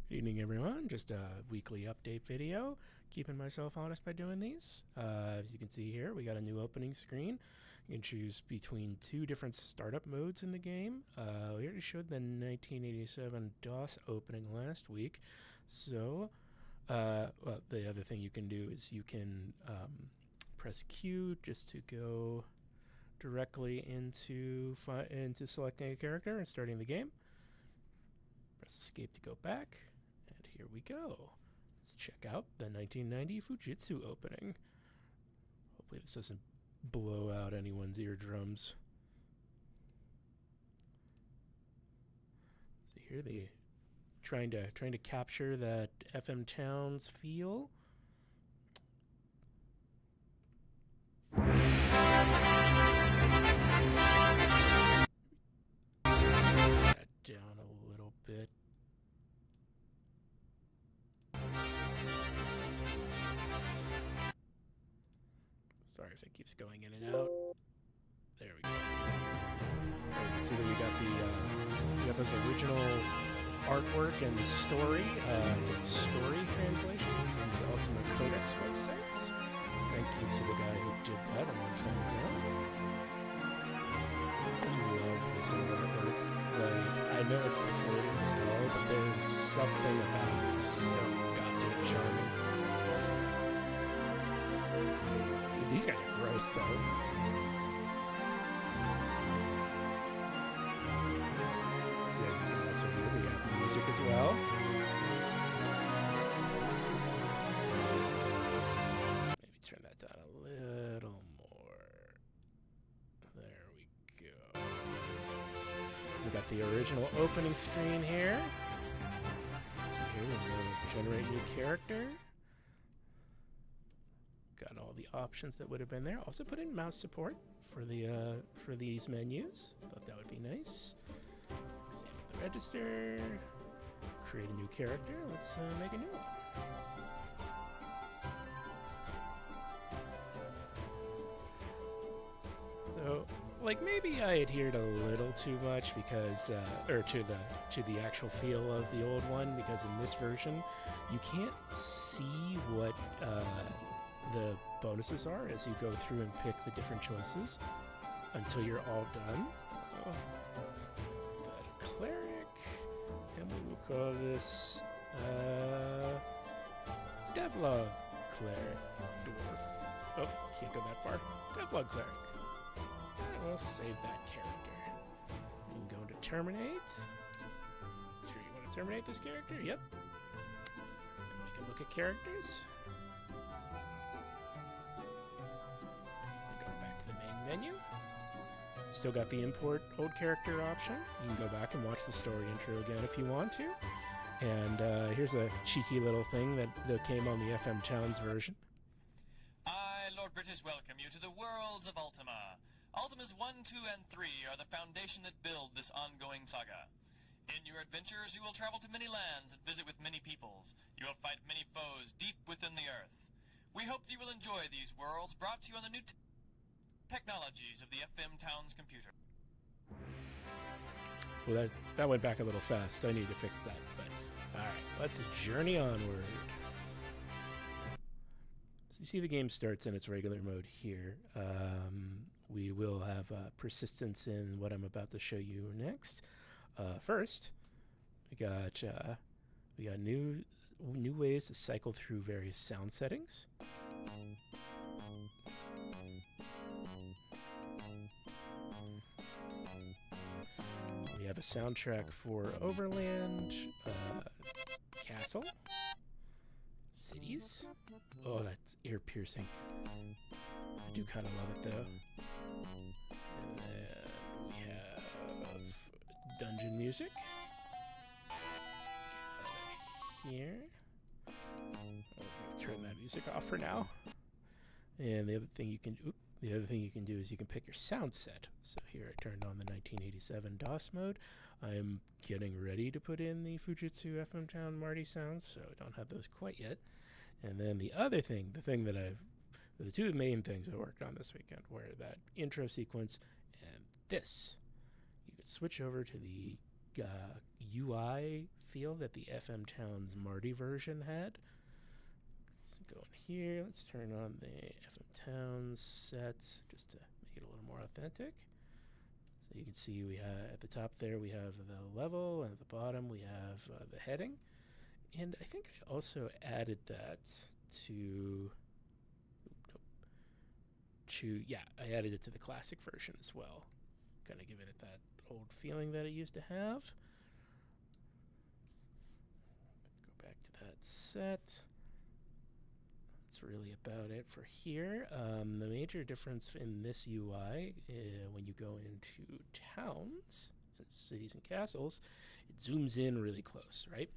Good evening, everyone. Just a weekly update video. Keeping myself honest by doing these. As you can see here, we got a new opening screen. You can choose between two different startup modes in the game. We already showed the 1987 DOS opening last week. So, well, the other thing you can do is you can press Q just to go directly into selecting a character and starting the game. Press escape to go back. And here we go. Let's check out the 1990 Fujitsu opening. Hopefully this doesn't blow out anyone's eardrums. So here they trying to capture that FM Towns feel. That down a little bit. Sorry if it keeps going in and out. There we go. You can see that we got those original artwork and the story, translation from the Ultima Codex website. Thank you to the guy who did that a long time ago. I love this artwork. I know it's pixelated as hell, but there's something about it so goddamn charming. These guys are gross, though. So also here we have music as well. Maybe turn that down a little more. There we go. We got the original opening screen here. See here, we're going to generate new character. Got all the options that would have been there. Also put in mouse support for these menus. Thought that would be nice. Save the register. Create a new character. Let's make a new one. So, like, maybe I adhered a little too much because, or to the actual feel of the old one, because in this version, you can't see what the bonuses are as you go through and pick the different choices until you're all done. Got a cleric, and we will call this Devlog cleric dwarf. Oh, can't go that far. Devlog cleric. We'll save that character. You can go to terminate. Sure you want to terminate this character? Yep. And we can look at characters. Menu. Still got the import old character option. You can go back and watch the story intro again if you want to. And here's a cheeky little thing that came on the FM Towns version. I, Lord British, welcome you to the worlds of Ultima. Ultimas 1, 2, and 3 are the foundation that build this ongoing saga. In your adventures, you will travel to many lands and visit with many peoples. You will fight many foes deep within the earth. We hope that you will enjoy these worlds brought to you on the new technologies of the FM Towns computer. Well, that went back a little fast. I need to fix that. But all right, let's journey onward. So you see the game starts in its regular mode here. We will have persistence in what I'm about to show you next. First, we got new ways to cycle through various sound settings. We have a soundtrack for Overland, Castle, Cities. Oh, that's ear-piercing. I do kind of love it, though. And then we have dungeon music. Here. I'll turn that music off for now. And the other thing you can do is you can pick your sound set. So here I turned on the 1987 DOS mode. I'm getting ready to put in the Fujitsu FM Town Marty sounds, so I don't have those quite yet. And then the two main things I worked on this weekend were that intro sequence and this. You could switch over to the UI feel that the FM Town's Marty version had. Let's go in here. Let's turn on the FM Town set just to make it a little more authentic. So you can see we have at the top there we have the level, and at the bottom we have the heading. And I think I also added that to I added it to the classic version as well. Kind of giving it that old feeling that it used to have. Go back to that set. That's really about it for here. The major difference in this UI, when you go into towns, cities and castles, it zooms in really close, right?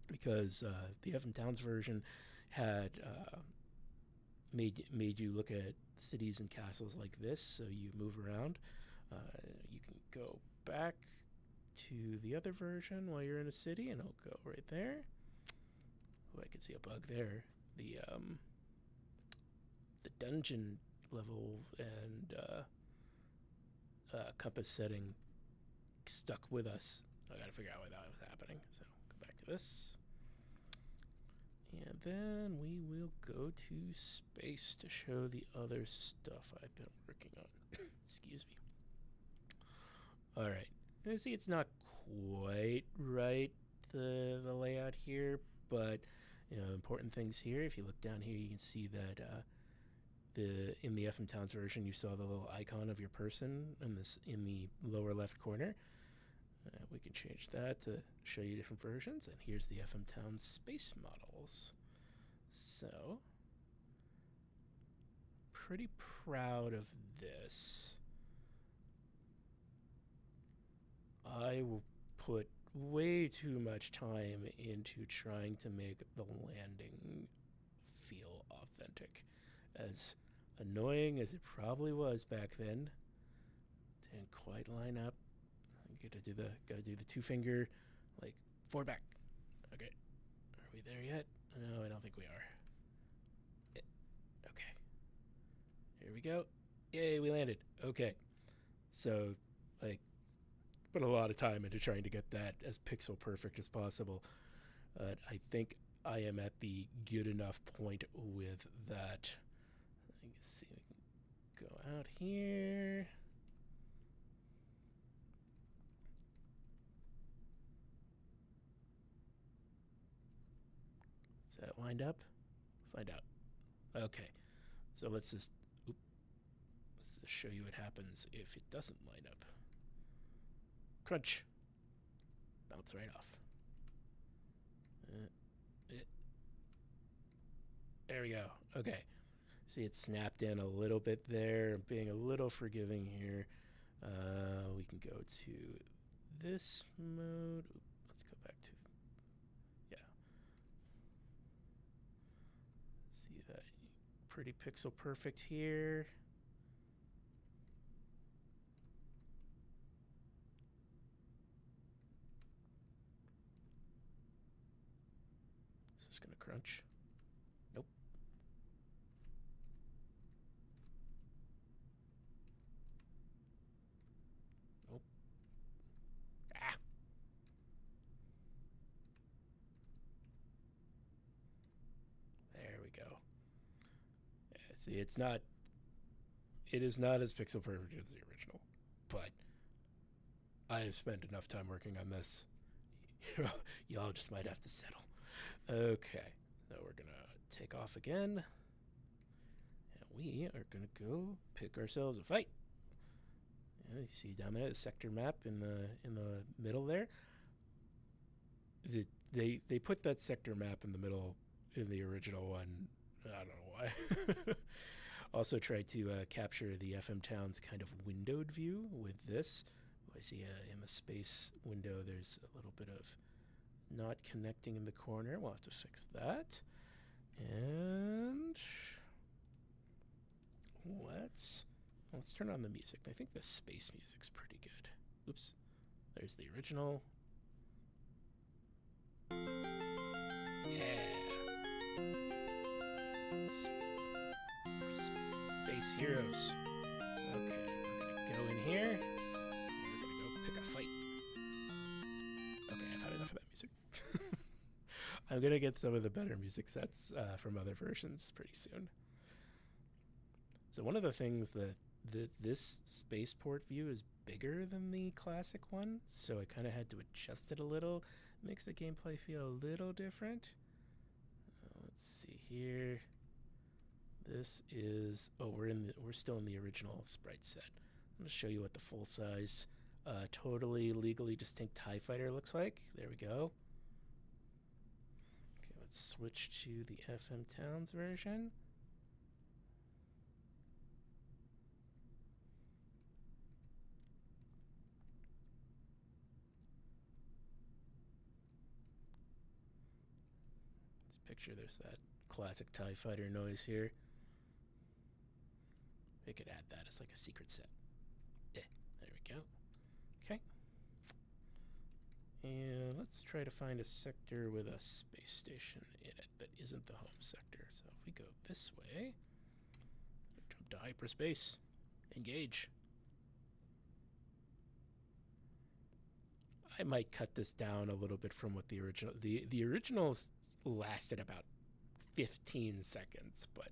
Because the FM Towns version had made you look at cities and castles like this, so you move around. You can go back to the other version while you're in a city, and it'll go right there. Oh, I can see a bug there. The dungeon level and compass setting stuck with us. I gotta figure out why that was happening. So go back to this. And then we will go to space to show the other stuff I've been working on. Excuse me. All right. You see, it's not quite right, the layout here, but important things here. If you look down here, you can see that in the FM Towns version, you saw the little icon of your person in the lower left corner. We can change that to show you different versions. And here's the FM Town space models. So, pretty proud of this. I will put way too much time into trying to make the landing feel authentic. As annoying as it probably was back then, didn't quite line up. Gotta do the 2-finger, like, forward back. Okay, are we there yet? No, I don't think we are. Okay, here we go. Yay, we landed. Okay, so like, put a lot of time into trying to get that as pixel perfect as possible. I think I am at the good enough point with that. Let's see, we can go out here. Is that lined up? Find out. Okay, so let's just show you what happens if it doesn't line up. Crunch. Bounce right off. There we go. Okay. See, it snapped in a little bit there. Being a little forgiving here. We can go to this mode. Let's go back to... Yeah. See that pretty pixel perfect here. Is this gonna crunch? Nope. Nope. Ah. There we go. Yeah, see, it is not as pixel perfect as the original, but I have spent enough time working on this. Y'all just might have to settle. Okay, now we're gonna take off again, and we are gonna go pick ourselves a fight. Yeah, you see down there the sector map in the middle there. They put that sector map in the middle in the original one. I don't know why. Also tried to capture the FM Town's kind of windowed view with this. I see in the space window there's a little bit of not connecting in the corner. We'll have to fix that. And let's turn on the music. I think the space music's pretty good. Oops. There's the original. Yeah. Space heroes. Okay, we're gonna go in here. We're gonna go pick a fight. Okay, I've had enough of that music. I'm going to get some of the better music sets from other versions pretty soon. So one of the things that this spaceport view is bigger than the classic one, so I kind of had to adjust it a little. Makes the gameplay feel a little different. Let's see here. This is we're still in the original sprite set. I'm gonna show you what the full size, totally legally distinct TIE fighter looks like. There we go. Okay, let's switch to the FM Towns version. Picture there's that classic TIE fighter noise here. We could add that as like a secret set. Yeah, there we go. Okay. And let's try to find a sector with a space station in it that isn't the home sector. So if we go this way, jump to hyperspace, engage. I might cut this down a little bit from what the original's lasted about 15 seconds, but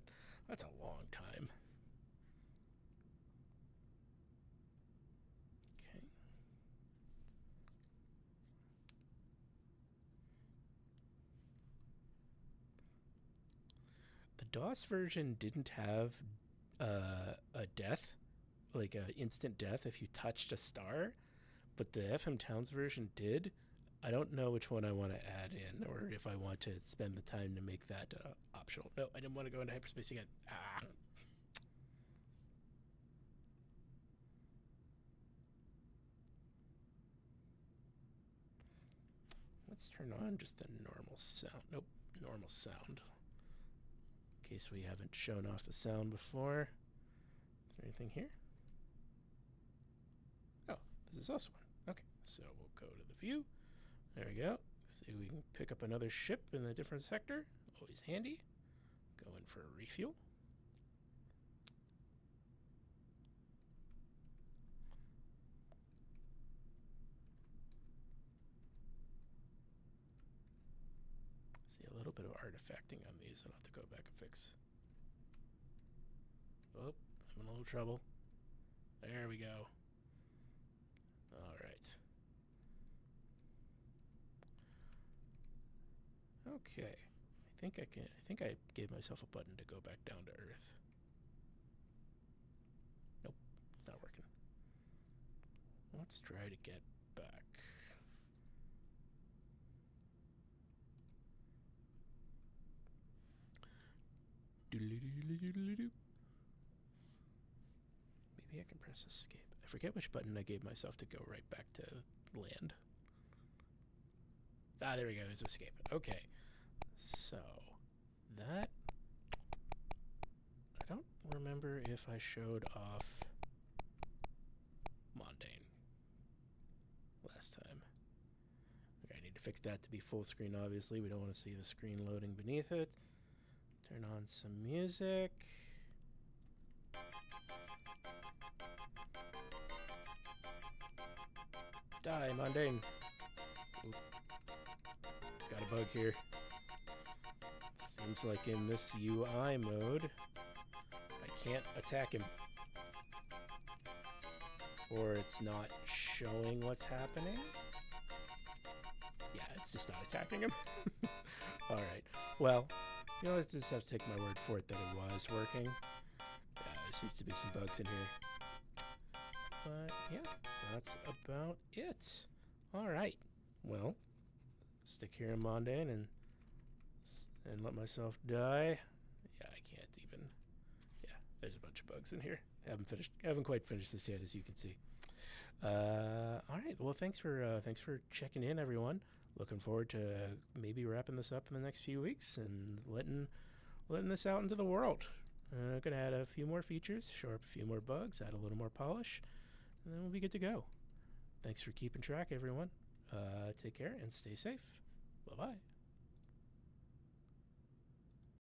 that's a long time. Okay. The DOS version didn't have a death, like an instant death if you touched a star, but the FM Towns version did. I don't know which one I want to add in, or if I want to spend the time to make that optional. No, I didn't want to go into hyperspace again. Let's turn on just the normal sound. Nope, normal sound. In case we haven't shown off the sound before. Is there anything here? Oh, this is also one. Okay, so we'll go to the view. There we go. See, we can pick up another ship in a different sector. Always handy. Go in for a refuel. See a little bit of artifacting on these I'll have to go back and fix. Oh, I'm in a little trouble. There we go. All right. Okay, I think I gave myself a button to go back down to Earth. Nope, it's not working. Let's try to get back. Maybe I can press escape. I forget which button I gave myself to go right back to land. Ah, there we go. It's escape. Okay. So, that... I don't remember if I showed off Mundane last time. Okay, I need to fix that to be full screen, obviously. We don't want to see the screen loading beneath it. Turn on some music. Die, Mundane. Oop. Got a bug here. Seems like in this UI mode, I can't attack him. Or it's not showing what's happening. Yeah, it's just not attacking him. Alright, well, you know, let's just have to take my word for it that it was working. There seems to be some bugs in here. But yeah, that's about it. Alright, well, stick here in Mundane and let myself die. Yeah, I can't even. Yeah, there's a bunch of bugs in here. Haven't quite finished this yet, as you can see. All right. Well, thanks for checking in, everyone. Looking forward to maybe wrapping this up in the next few weeks and letting this out into the world. Gonna add a few more features, show up a few more bugs, add a little more polish, and then we'll be good to go. Thanks for keeping track, everyone. Take care and stay safe. Bye-bye.